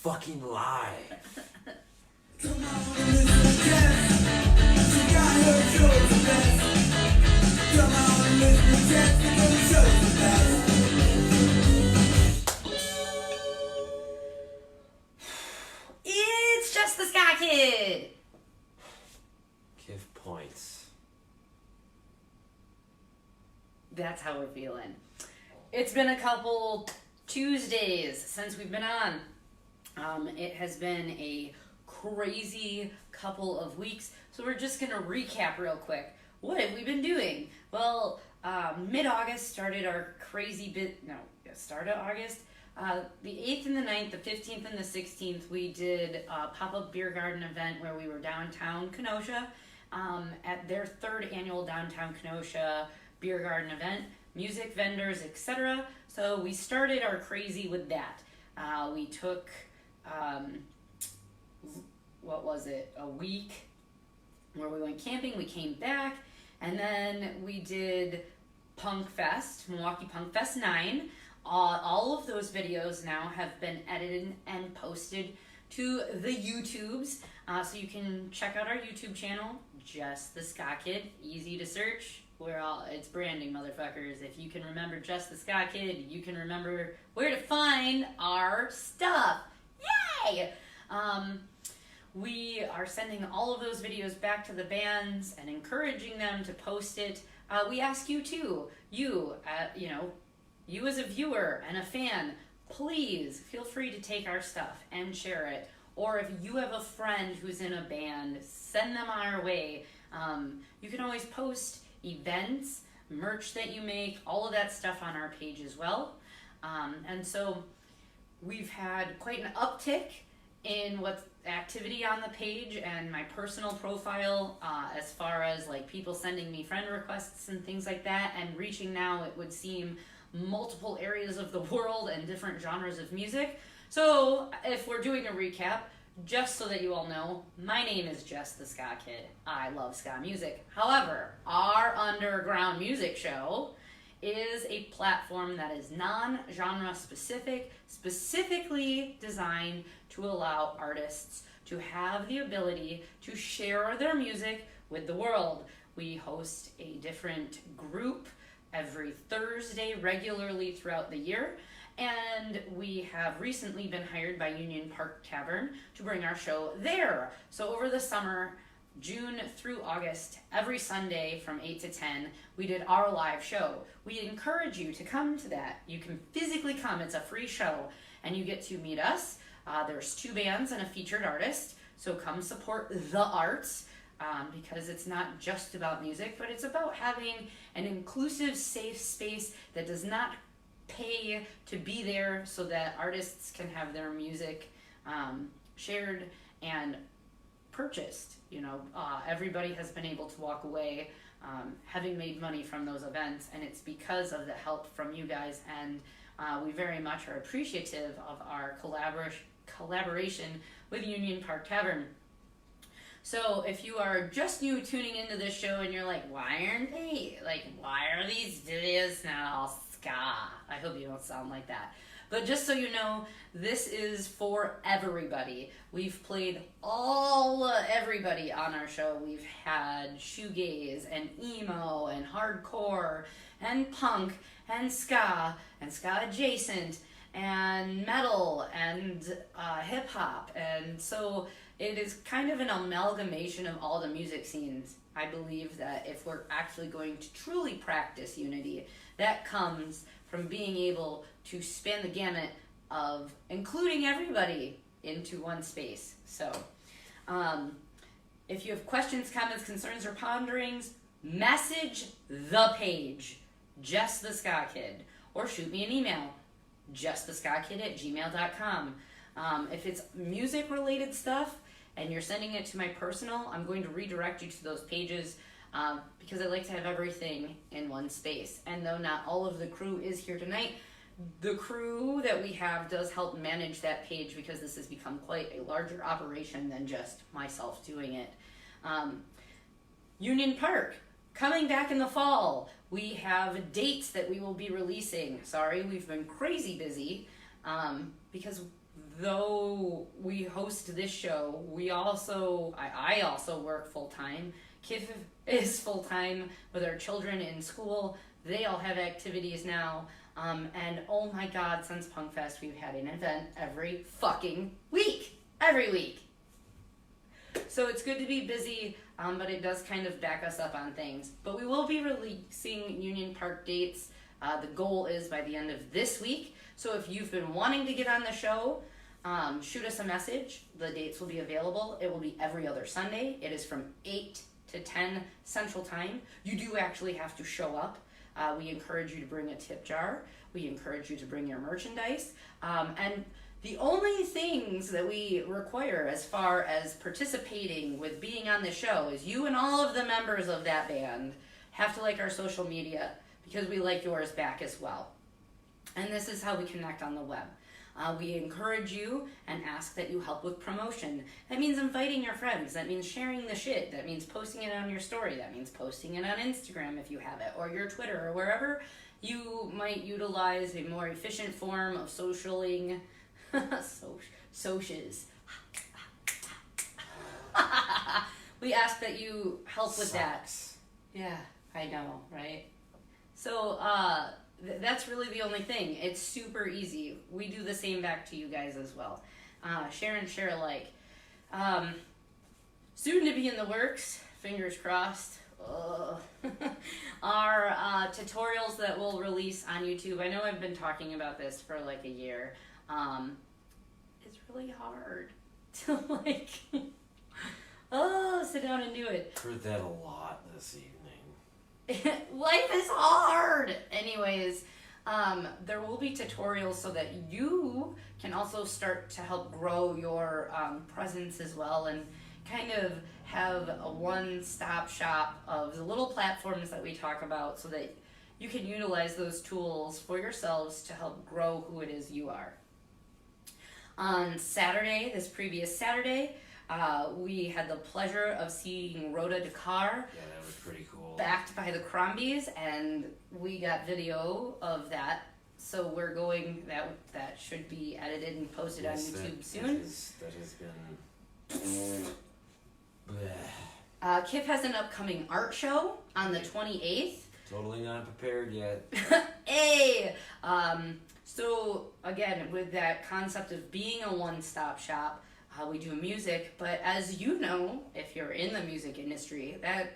fucking live. It's Jess The Ska Kid! Give points. That's how we're feeling. It's been a couple Tuesdays since we've been on. It has been a crazy couple of weeks, so we're just gonna recap real quick. What have we been doing? Well, mid-August started our crazy start of August. The 8th and the 9th, the 15th and the 16th, we did a pop-up beer garden event where we were downtown Kenosha at their 3rd annual downtown Kenosha beer garden event, music vendors, etc. So we started our crazy with that. We took, a week where we went camping, we came back, and then we did Punk Fest, Milwaukee Punk Fest 9. All of those videos now have been edited and posted to the YouTubes, so you can check out our YouTube channel, Jess The Ska Kid, easy to search. It's branding, motherfuckers. If you can remember Jess The Ska Kid, you can remember where to find our stuff. Yay! We are sending all of those videos back to the bands and encouraging them to post it. We ask you too, you as a viewer and a fan, please feel free to take our stuff and share it. Or if you have a friend who's in a band, send them our way. You can always post events, merch that you make, all of that stuff on our page as well. And so we've had quite an uptick in what's activity on the page and my personal profile, as far as like people sending me friend requests and things like that, and reaching now, it would seem, multiple areas of the world and different genres of music. So if we're doing a recap, just so that you all know, my name is Jess The Ska Kid. I love ska music. However, our underground music show is a platform that is non-genre specific, specifically designed to allow artists to have the ability to share their music with the world. We host a different group every Thursday regularly throughout the year, and we have recently been hired by Union Park Tavern to bring our show there. So over the summer, June through August, every Sunday from 8 to 10, we did our live show. We encourage you to come to that. You can physically come. It's a free show, and you get to meet us. There's 2 bands and a featured artist, so come support the arts, because it's not just about music, but it's about having an inclusive, safe space that does not pay to be there, so that artists can have their music shared and purchased. Everybody has been able to walk away having made money from those events, and it's because of the help from you guys, and we very much are appreciative of our collaboration with Union Park Tavern. So if you are just new tuning into this show and you're like, why are these videos not all ska? I hope you don't sound like that. But just so you know, this is for everybody. We've played everybody on our show. We've had shoegaze and emo and hardcore and punk and ska adjacent and metal and hip hop. And so it is kind of an amalgamation of all the music scenes. I believe that if we're actually going to truly practice unity, that comes from being able to span the gamut of including everybody into one space. So if you have questions, comments, concerns, or ponderings, message the page, Jess The Ska Kid, or shoot me an email, justtheskakid@gmail.com. If it's music related stuff and you're sending it to my personal, I'm going to redirect you to those pages, because I like to have everything in one space. And though not all of the crew is here tonight, the crew that we have does help manage that page, because this has become quite a larger operation than just myself doing it. Union Park, coming back in the fall. We have dates that we will be releasing. Sorry, we've been crazy busy, because though we host this show, I also work full-time. Kif is full-time with our children in school. They all have activities now. And oh my God, since Punk Fest, we've had an event every fucking week. Every week. So it's good to be busy, but it does kind of back us up on things. But we will be releasing Union Park dates. The goal is by the end of this week. So if you've been wanting to get on the show, shoot us a message. The dates will be available. It will be every other Sunday. It is from 8 to 10 Central Time. You do actually have to show up. We encourage you to bring a tip jar. We encourage you to bring your merchandise. And the only things that we require as far as participating with being on the show is you and all of the members of that band have to like our social media, because we like yours back as well. And this is how we connect on the web. We encourage you and ask that you help with promotion. That means inviting your friends. That means sharing the shit. That means posting it on your story. That means posting it on Instagram if you have it, or your Twitter, or wherever you might utilize a more efficient form of socialing. Socias. We ask that you help with that. Yeah, I know, right? So, that's really the only thing. It's super easy. We do the same back to you guys as well. Share and share alike. Soon to be in the works, fingers crossed, are tutorials that we'll release on YouTube. I know I've been talking about this for like a year. It's really hard to like, sit down and do it. Heard that a lot this evening. Life is hard. Anyways, there will be tutorials so that you can also start to help grow your presence as well, and kind of have a one-stop shop of the little platforms that we talk about, so that you can utilize those tools for yourselves to help grow who it is you are. On Saturday, this previous Saturday, we had the pleasure of seeing Rhoda Dakar. Yeah, that was pretty cool. Backed by the Crombies, and we got video of that. So we're going, that should be edited and posted on YouTube soon. That has been... Kip has an upcoming art show on the 28th. Totally not prepared yet. Hey! So again, with that concept of being a one-stop shop, we do music, but as you know, if you're in the music industry, that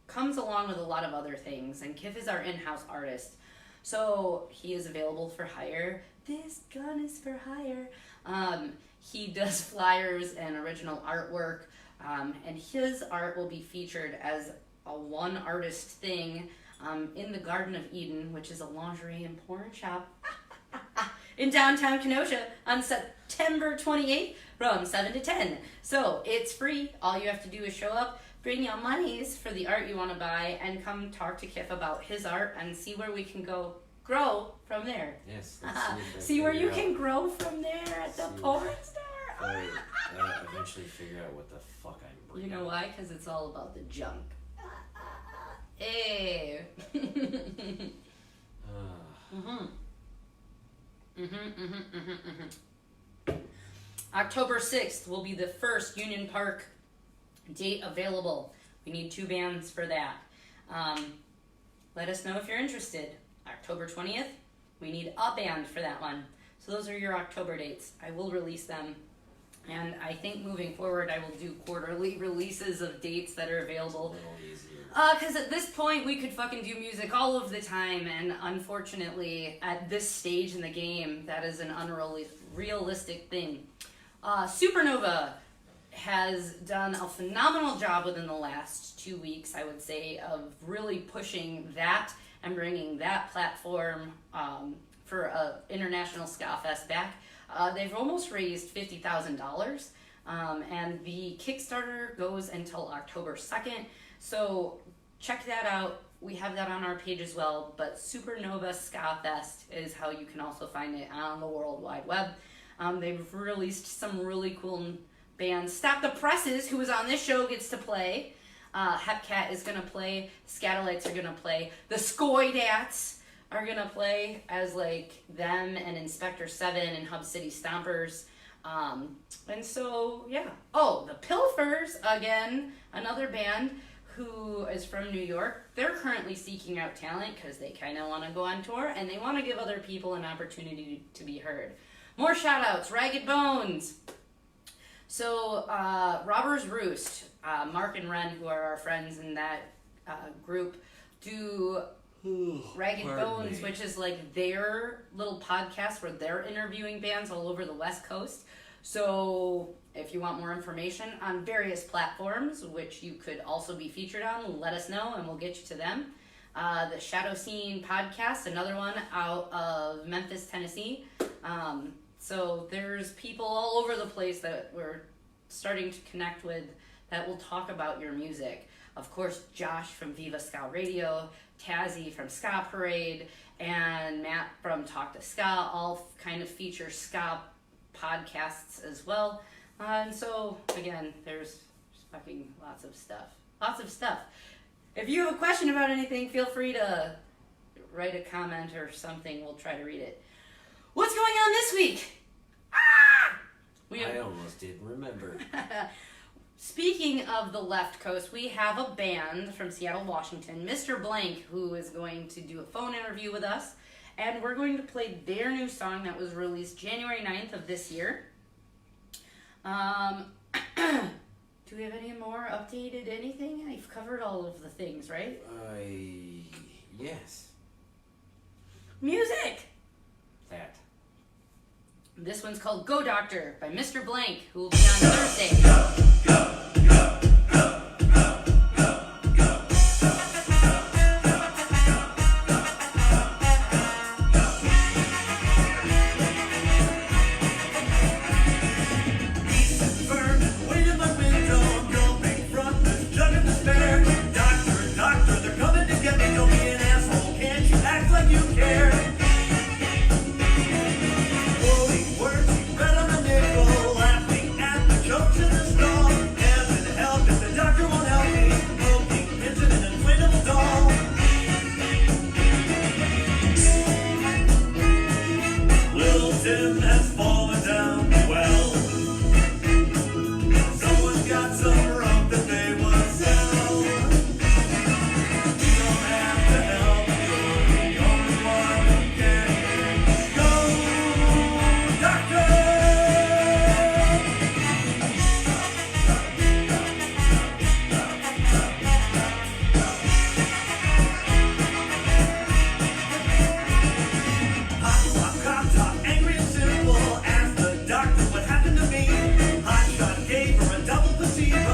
comes along with a lot of other things, and Kif is our in-house artist, so he is available for hire. This gun is for hire. He does flyers and original artwork, and his art will be featured as a one artist thing in the Garden of Eden, which is a lingerie and porn shop in downtown Kenosha on September 28th from 7 to 10. So it's free. All you have to do is show up, bring your monies for the art you want to buy, and come talk to Kif about his art and see where we can grow from there. Yes. See where you can grow from there at the porn star. Eventually figure out what the fuck I'm bringing. You know why? Because it's all about the junk. Hey. October 6th will be the first Union Park date available. We need 2 bands for that. Let us know if you're interested. October 20th, we need a band for that one. So those are your October dates. I will release them. And I think moving forward, I will do quarterly releases of dates that are available. It's a little easier. Because at this point, we could fucking do music all of the time, and unfortunately, at this stage in the game, that is an unrealistic thing. Supernova has done a phenomenal job within the last 2 weeks, I would say, of really pushing that and bringing that platform for International Ska Fest back. They've almost raised $50,000, and the Kickstarter goes until October 2nd. So check that out. We have that on our page as well. But Supernova Ska Fest is how you can also find it on the World Wide Web. They've released some really cool bands. Stop the Presses, who was on this show, gets to play. Hepcat is going to play. Scatolites are going to play. The Skoidats are going to play as like them and Inspector 7 and Hub City Stompers. And so, yeah. Oh, the Pilfers, again, another band who is from New York. They're currently seeking out talent because they kind of want to go on tour and they want to give other people an opportunity to be heard. More shout outs, Ragged Bones. So, Robbers Roost, Mark and Ren, who are our friends in that group, do Ragged Bones, which is like their little podcast where they're interviewing bands all over the West Coast. So if you want more information on various platforms, which you could also be featured on, let us know and we'll get you to them. The Shadow Scene podcast, another one out of Memphis, Tennessee. So there's people all over the place that we're starting to connect with that will talk about your music. Of course, Josh from Viva Ska Radio, Tazzy from Ska Parade, and Matt from Talk to Ska all kind of feature ska podcasts as well. And so, again, there's fucking lots of stuff. Lots of stuff. If you have a question about anything, feel free to write a comment or something. We'll try to read it. What's going on this week? I almost didn't remember. Speaking of the left coast, we have a band from Seattle, Washington, Mr. Blank, who is going to do a phone interview with us. And we're going to play their new song that was released January 9th of this year. Do we have any more updated anything? I've covered all of the things, right? Yes. Music! That. This one's called Go Doctor by Mr. Blank, who will be on Thursday. Angry and simple, ask the doctor what happened to me. Hot shot gave her a double placebo.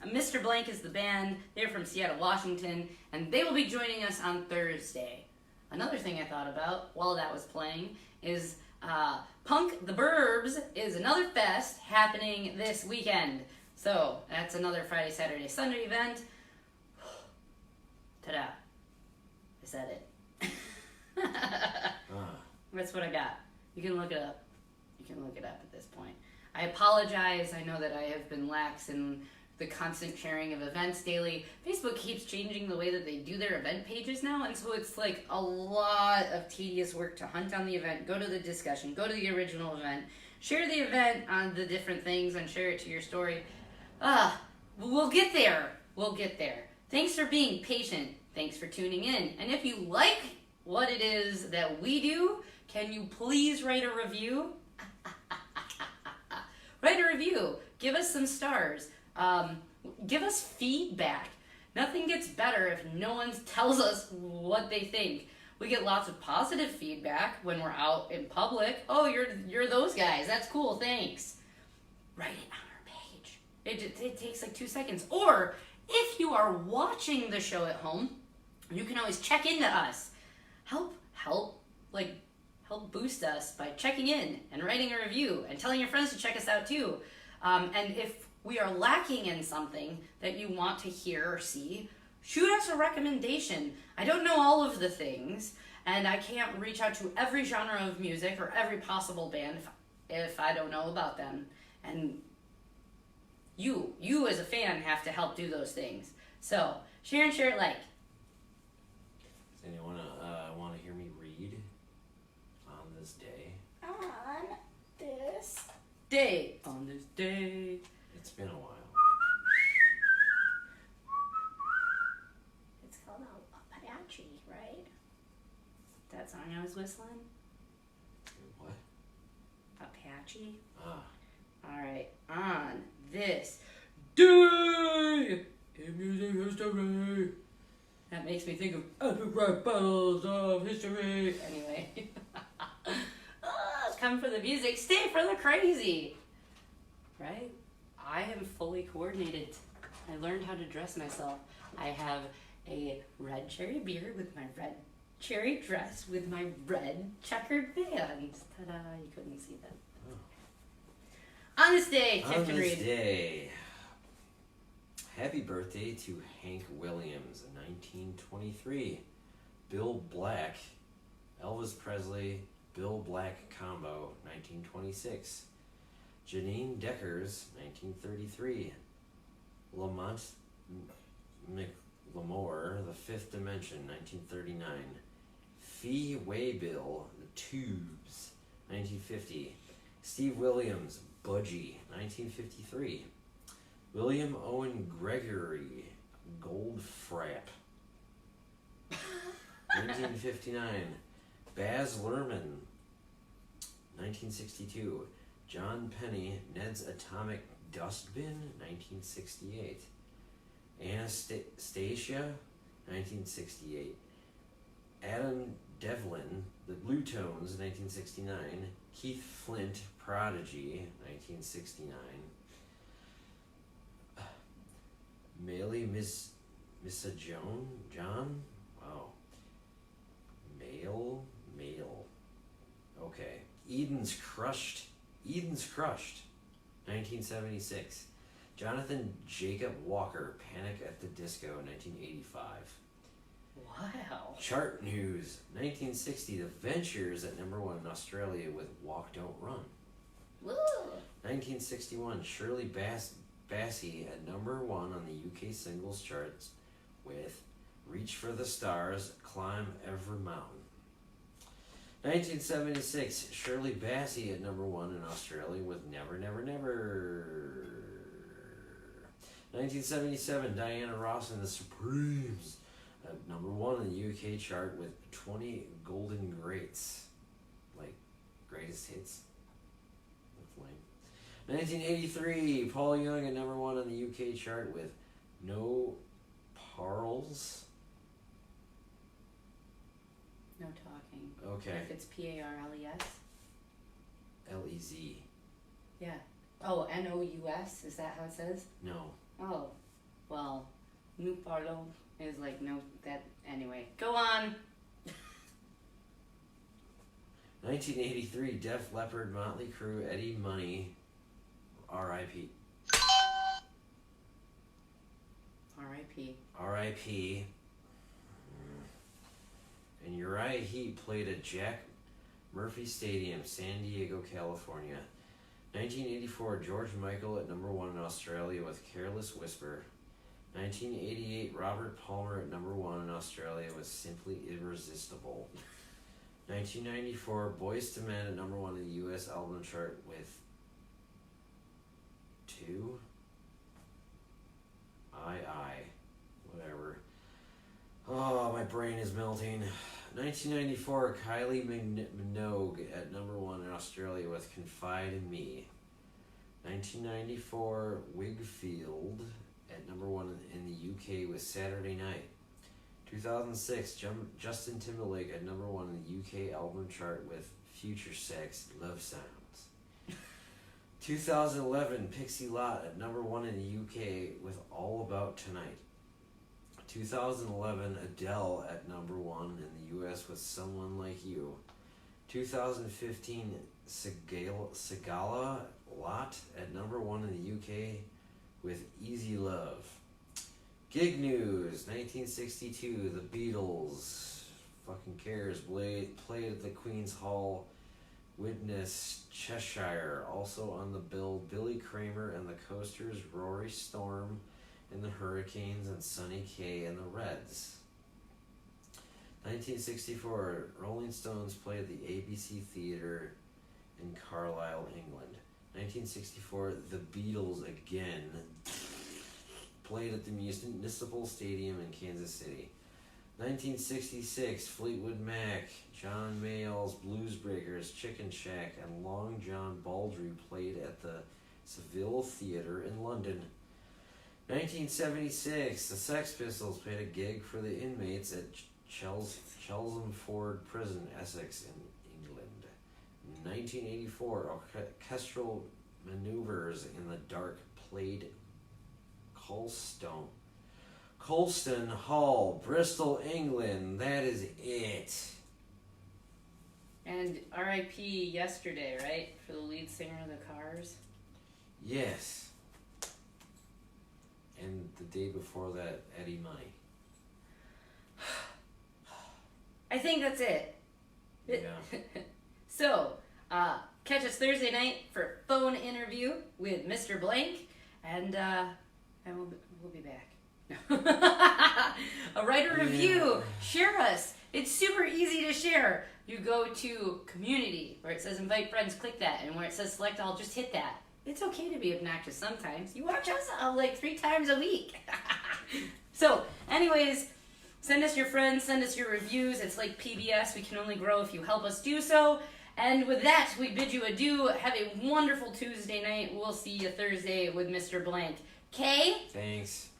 Mr. Blank is the band. They're from Seattle, Washington, and they will be joining us on Thursday. Another thing I thought about while that was playing is Punk the Burbs is another fest happening this weekend. So that's another Friday, Saturday, Sunday event. Ta-da. I said it. That's what I got. You can look it up. You can look it up at this point. I apologize. I know that I have been lax in the constant sharing of events daily. Facebook keeps changing the way that they do their event pages now, and so it's like a lot of tedious work to hunt down the event, go to the discussion, go to the original event, share the event on the different things, and share it to your story. We'll get there. We'll get there. Thanks for being patient. Thanks for tuning in. And if you like what it is that we do, can you please write a review? Write a review. Give us some stars. Give us feedback. Nothing gets better if no one tells us what they think. We get lots of positive feedback when we're out in public. Oh, you're those guys. That's cool. Thanks. Write it on our page. It takes like 2 seconds. Or if you are watching the show at home, you can always check into us. Help boost us by checking in and writing a review and telling your friends to check us out too. And if we are lacking in something that you want to hear or see, shoot us a recommendation. I don't know all of the things, and I can't reach out to every genre of music or every possible band if I don't know about them. And you as a fan have to help do those things. So share and share it like. Does anyone want to hear me read on this day? On this Day. On this day. It's been a while. It's called Apache, right? That song I was whistling? What? Apache? Ah. Alright, on this day in music history. That makes me think of epic rap battles of history. Anyway. It's coming for the music, stay for the crazy. Right? I am fully coordinated. I learned how to dress myself. I have a red cherry beard with my red cherry dress with my red checkered bands. Ta-da, you couldn't see that. On this day, Tiff can read. On this day, happy birthday to Hank Williams in 1923. Bill Black, Elvis Presley, Bill Black combo, 1926. Janine Deckers, 1933. Lamont McLemore, The Fifth Dimension, 1939. Fee Waybill, The Tubes, 1950. Steve Williams, Budgie, 1953. William Owen Gregory, Gold Frap, 1959. Baz Luhrmann, 1962. John Penny, Ned's Atomic Dustbin, 1968. Anastasia, 1968. Adam Devlin, The Blue Tones, 1969. Keith Flint, Prodigy, 1969. Maley Missa John? Wow. Male. Okay. Eden's Crushed, 1976. Jonathan Jacob Walker, Panic at the Disco, 1985. Wow. Chart news, 1960, The Ventures at #1 in Australia with Walk Don't Run. Woo. 1961, Shirley Bassey at #1 on the UK singles charts with Reach for the Stars, Climb Every Mountain. 1976, Shirley Bassey at #1 in Australia with Never Never Never. 1977, Diana Ross and the Supremes at #1 in the UK chart with 20 Golden Greats, like greatest hits. That's lame. 1983, Paul Young at #1 on the UK chart with No Parles. No talking. Okay. If it's Parles. Lez. Yeah. Oh, Nous, is that how it says? No. Oh, well, nous parlons is like no, that, anyway. Go on. 1983, Def Leppard, Motley Crue, Eddie Money, R.I.P. R.I.P. R.I.P. And Uriah Heep played at Jack Murphy Stadium, San Diego, California. 1984, George Michael at number 1 in Australia with Careless Whisper. 1988, Robert Palmer at number 1 in Australia with Simply Irresistible. 1994, Boyz II Men at number 1 in the U.S. album chart with 2. Whatever. Oh, my brain is melting. 1994, Kylie Minogue at number 1 in Australia with Confide in Me. 1994, Wigfield at number 1 in the UK with Saturday Night. 2006, Justin Timberlake at number 1 in the UK album chart with Future Sex, Love Sounds. 2011, Pixie Lott at number 1 in the UK with All About Tonight. 2011, Adele at number 1 in the US with Someone Like You. 2015, Sigala Lot at number 1 in the UK with Easy Love. Gig news, 1962, the Beatles, fucking cares, played at the Queen's Hall, Widnes, Cheshire. Also on the bill, Billy Kramer and the Coasters, Rory Storm and the Hurricanes, and Sonny Kaye and the Reds. 1964, Rolling Stones played at the ABC Theatre in Carlisle, England. 1964, the Beatles again played at the Municipal Stadium in Kansas City. 1966, Fleetwood Mac, John Mayall's Blues Breakers, Chicken Shack, and Long John Baldry played at the Seville Theatre in London. 1976, the Sex Pistols played a gig for the inmates at Chelmsford Prison, Essex, in England. 1984, Orchestral Maneuvers in the Dark played Colston Hall, Bristol, England. That is it. And R.I.P. yesterday, right? For the lead singer of the Cars? Yes. And the day before that, Eddie Money. I think that's it. Yeah. So, catch us Thursday night for a phone interview with Mr. Blank, and we'll be back. Write a review, share us. It's super easy to share. You go to community where it says invite friends, click that, and where it says select all, just hit that. It's okay to be obnoxious sometimes. You watch us like 3 times a week. So, anyways, send us your friends, send us your reviews. It's like PBS. We can only grow if you help us do so. And with that, we bid you adieu. Have a wonderful Tuesday night. We'll see you Thursday with Mr. Blank. Kay? Thanks.